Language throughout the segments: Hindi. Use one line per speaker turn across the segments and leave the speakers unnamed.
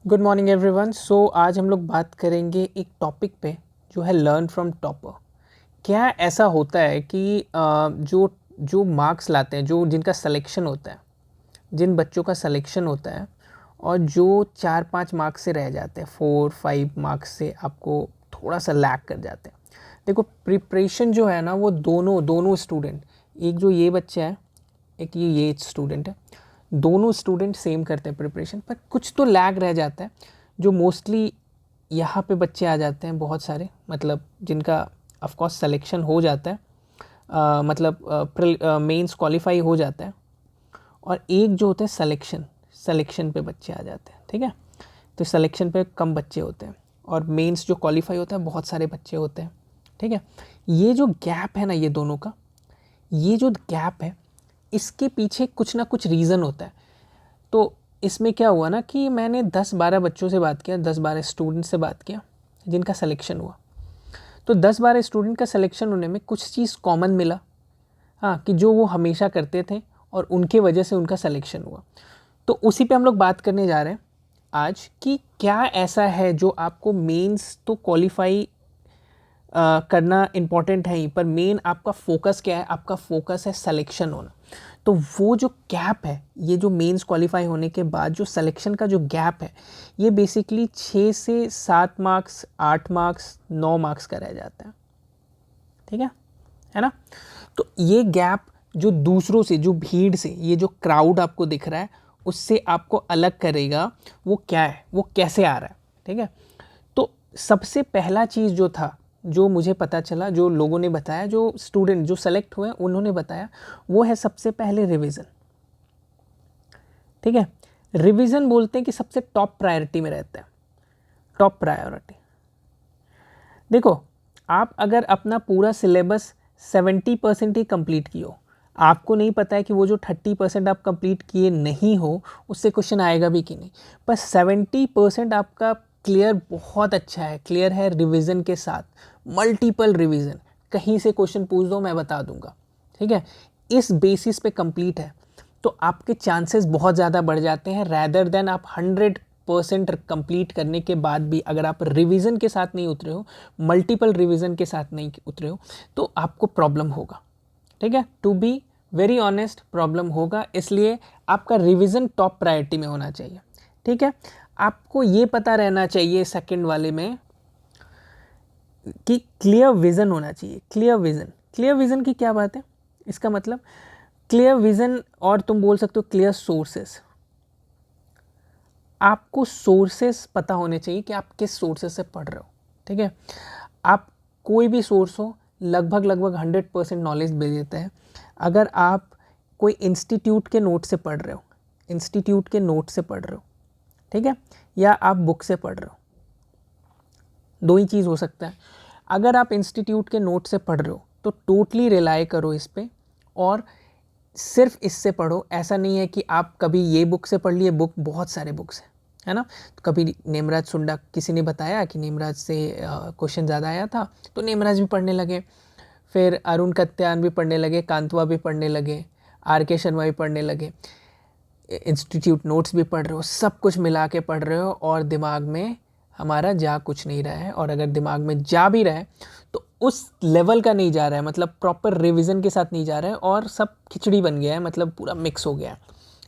Good morning everyone. सो आज हम लोग बात करेंगे एक टॉपिक पे जो है लर्न फ्रॉम टॉपर। क्या ऐसा होता है कि जो जो मार्क्स लाते हैं, जो जिनका सिलेक्शन होता है, जिन बच्चों का सिलेक्शन होता है और जो 4-5 मार्क्स से रह जाते हैं, 4-5 मार्क्स से आपको थोड़ा सा लैग कर जाते हैं। देखो, प्रिपरेशन जो है ना, वो दोनों दोनों स्टूडेंट, एक जो ये बच्चा है, एक ये स्टूडेंट है, दोनों स्टूडेंट सेम करते हैं प्रिपरेशन, पर कुछ तो लैग रह जाता है जो मोस्टली यहाँ पे बच्चे आ जाते हैं बहुत सारे, मतलब जिनका ऑफ कोर्स सिलेक्शन हो जाता है, मतलब मेंस क्वालिफाई हो जाता है, और एक जो होता है सिलेक्शन पे बच्चे आ जाते हैं। ठीक है, तो सिलेक्शन पे कम बच्चे होते हैं और मेंस जो क्वालिफाई होता है बहुत सारे बच्चे होते हैं। ठीक है, ये जो गैप है ना, ये दोनों का, ये जो गैप है, इसके पीछे कुछ ना कुछ रीज़न होता है। तो इसमें क्या हुआ ना कि मैंने 10-12 बच्चों से बात किया, 10-12 स्टूडेंट से बात किया जिनका सिलेक्शन हुआ। तो 10-12 स्टूडेंट का सिलेक्शन होने में कुछ चीज़ कॉमन मिला, हाँ, कि जो वो हमेशा करते थे और उनके वजह से उनका सिलेक्शन हुआ। तो उसी पे हम लोग बात करने जा रहे हैं आज कि क्या ऐसा है जो आपको मेंस तो क्वालिफाई करना इम्पॉर्टेंट है ही, पर मेन आपका फोकस क्या है? आपका फोकस है सिलेक्शन होना। तो वो जो गैप है, ये जो मेंस क्वालिफाई होने के बाद जो सिलेक्शन का जो गैप है, ये बेसिकली 6 से 7 मार्क्स, 8 मार्क्स, 9 मार्क्स का रह जाता है। ठीक है ना? तो ये गैप जो दूसरों से, जो भीड़ से, ये जो क्राउड आपको दिख रहा है, उससे आपको अलग करेगा, वो क्या है, वो कैसे आ रहा है। ठीक है, तो सबसे पहला चीज़ जो था, जो मुझे पता चला, जो लोगों ने बताया, जो स्टूडेंट जो सेलेक्ट हुए उन्होंने बताया, वो है सबसे पहले रिवीजन। ठीक है, रिवीजन बोलते हैं कि सबसे टॉप प्रायोरिटी में रहता है, टॉप प्रायोरिटी। देखो, आप अगर अपना पूरा सिलेबस 70% ही कंप्लीट किए हो, आपको नहीं पता है कि वो जो 30% आप कंप्लीट किए नहीं हो उससे क्वेश्चन आएगा भी कि नहीं, पर 70% आपका क्लियर बहुत अच्छा है, क्लियर है रिवीजन के साथ, मल्टीपल रिवीजन, कहीं से क्वेश्चन पूछ दो मैं बता दूंगा। ठीक है, इस बेसिस पे कंप्लीट है, तो आपके चांसेस बहुत ज़्यादा बढ़ जाते हैं, रैदर देन आप 100% कंप्लीट करने के बाद भी अगर आप रिवीजन के साथ नहीं उतरे हो, मल्टीपल रिवीजन के साथ नहीं उतरे हो, तो आपको प्रॉब्लम होगा। ठीक है, to be very honest, problem होगा। इसलिए आपका रिवीजन टॉप प्रायोरिटी में होना चाहिए। ठीक है, आपको ये पता रहना चाहिए सेकंड वाले में कि क्लियर विज़न होना चाहिए। क्लियर विज़न की क्या बात है? इसका मतलब क्लियर विज़न, और तुम बोल सकते हो क्लियर सोर्सेस। आपको सोर्सेस पता होने चाहिए कि आप किस सोर्सेस से पढ़ रहे हो। ठीक है, आप कोई भी सोर्स हो, लगभग 100% नॉलेज दे देता है। अगर आप कोई इंस्टीट्यूट के नोट से पढ़ रहे हो, इंस्टीट्यूट के नोट से पढ़ रहे हो, ठीक है, या आप बुक से पढ़ रहे हो, दो ही चीज़ हो सकता है। अगर आप इंस्टीट्यूट के नोट से पढ़ रहे हो तो टोटली रिलाई करो इस पे और सिर्फ इससे पढ़ो। ऐसा नहीं है कि आप कभी ये बुक से पढ़ लिए, बुक बहुत सारे बुक्स हैं, है ना। तो कभी नेमराज सुंडा किसी ने बताया कि नेमराज से क्वेश्चन ज़्यादा आया था तो नेमराज भी पढ़ने लगे, फिर अरुण कत्यान भी पढ़ने लगे, कांतवा भी पढ़ने लगे, आर के शर्मा भी पढ़ने लगे, इंस्टीट्यूट नोट्स भी पढ़ रहे हो, सब कुछ मिला के पढ़ रहे हो और दिमाग में हमारा जा कुछ नहीं रहा है। और अगर दिमाग में जा भी रहा है तो उस लेवल का नहीं जा रहा है, मतलब प्रॉपर रिवीजन के साथ नहीं जा रहा है और सब खिचड़ी बन गया है, मतलब पूरा मिक्स हो गया है।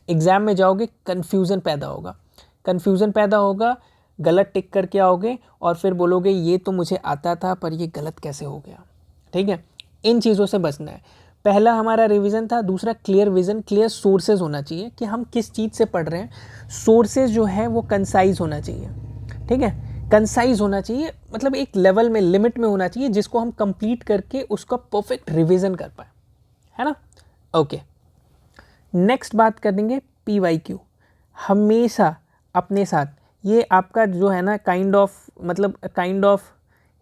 एग्ज़ाम में जाओगे कन्फ्यूज़न पैदा होगा, कन्फ्यूज़न पैदा होगा, गलत टिक करके आओगे और फिर बोलोगे ये तो मुझे आता था पर ये गलत कैसे हो गया। ठीक है, इन चीज़ों से बचना है। पहला हमारा रिवीजन था, दूसरा क्लियर विजन, क्लियर सोर्सेज होना चाहिए कि हम किस चीज़ से पढ़ रहे हैं। सोर्सेज जो है वो कंसाइज होना चाहिए। ठीक है, कंसाइज होना चाहिए, मतलब एक लेवल में, लिमिट में होना चाहिए जिसको हम कंप्लीट करके उसका परफेक्ट रिवीजन कर पाए, है ना। ओके, नेक्स्ट बात करेंगे PYQ। हमेशा अपने साथ, ये आपका जो है ना काइंड ऑफ, मतलब काइंड ऑफ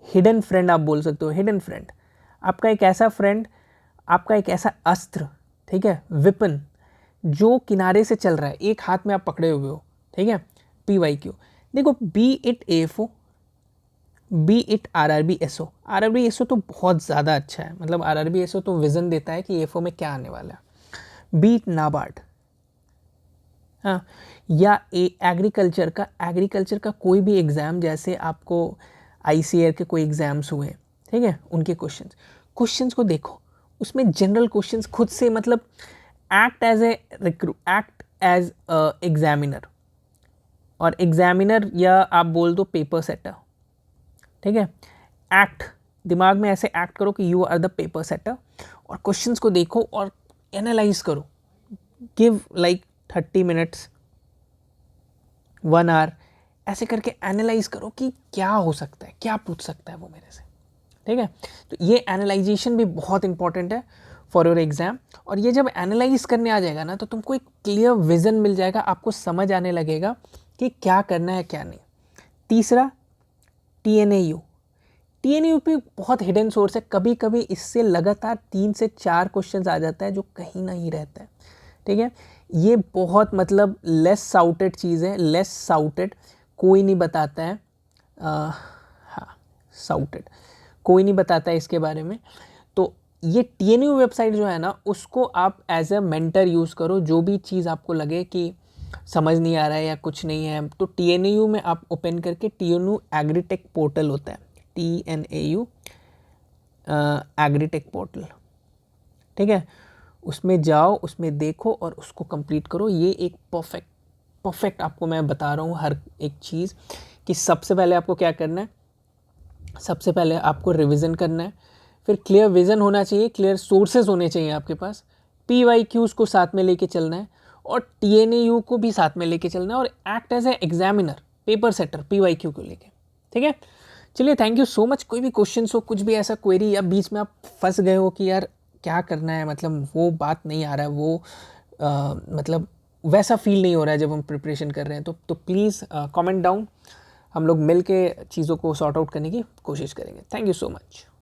हिडन फ्रेंड आप बोल सकते हो, हिडन फ्रेंड, आपका एक ऐसा फ्रेंड, आपका एक ऐसा अस्त्र, ठीक है, विपन, जो किनारे से चल रहा है, एक हाथ में आप पकड़े हुए हो। ठीक है, PYQ। देखो, B it AFO, B it RRB SO। RRB SO तो बहुत ज़्यादा अच्छा है, मतलब RRB SO तो विज़न देता है कि AFO में क्या आने वाला है। बी इट नाबार्ड, हाँ, या एग्रीकल्चर का कोई भी एग्ज़ाम, जैसे आपको आईसीएआर के कोई एग्ज़ाम्स हुए, ठीक है, उनके क्वेश्चंस को देखो, उसमें जनरल क्वेश्चंस खुद से, मतलब एक्ट एज एग्जामिनर, और एग्जामिनर या आप बोल दो पेपर सेटर, ठीक है। एक्ट, दिमाग में ऐसे एक्ट करो कि you are the paper setter, और क्वेश्चंस को देखो और एनालाइज करो। गिव लाइक 30 मिनट्स, 1 आवर, ऐसे करके एनालाइज करो कि क्या हो सकता है, क्या पूछ सकता है वो मेरे से, ठीक है। तो ये एनालाइजेशन भी बहुत इंपॉर्टेंट है फॉर योर एग्जाम। और ये जब एनालाइज करने आ जाएगा ना, तो तुमको एक क्लियर विजन मिल जाएगा, आपको समझ आने लगेगा कि क्या करना है क्या नहीं। तीसरा, टीएनएयू। टीएनयू पे बहुत हिडन सोर्स है, कभी कभी इससे लगातार 3 से 4 क्वेश्चन आ जाता है जो कहीं नहीं रहता है, ठीक है। ये बहुत मतलब लेस साउटेड चीज़ है, लेस साउटेड, कोई नहीं बताता है, हाँ, साउटेड, कोई नहीं बताता है इसके बारे में। तो ये टीएनयू वेबसाइट जो है ना, उसको आप एज ए मेंटर यूज़ करो। जो भी चीज़ आपको लगे कि समझ नहीं आ रहा है या कुछ नहीं है, तो टीएनयू में आप ओपन करके, टीएनयू एग्रीटेक पोर्टल होता है, TNAU एग्रीटेक पोर्टल, ठीक है, उसमें जाओ, उसमें देखो और उसको कंप्लीट करो। ये एक परफेक्ट आपको मैं बता रहा हूँ हर एक चीज़, कि सबसे पहले आपको क्या करना है, सबसे पहले आपको रिवीजन करना है, फिर क्लियर विज़न होना चाहिए, क्लियर सोर्सेज होने चाहिए आपके पास, PYQs को साथ में लेके चलना है, और TNAU को भी साथ में लेके चलना है, और act as a examiner, paper setter, PYQ को लेके, ठीक है। चलिए, थैंक यू सो मच। कोई भी क्वेश्चन हो, कुछ भी ऐसा क्वेरी, या बीच में आप फंस गए हो कि यार क्या करना है, मतलब वो बात नहीं आ रहा है, वो मतलब वैसा फील नहीं हो रहा है जब हम प्रिपरेशन कर रहे हैं, तो प्लीज़ कमेंट डाउन, हम लोग मिल के चीज़ों को सॉर्ट आउट करने की कोशिश करेंगे। Thank you so much.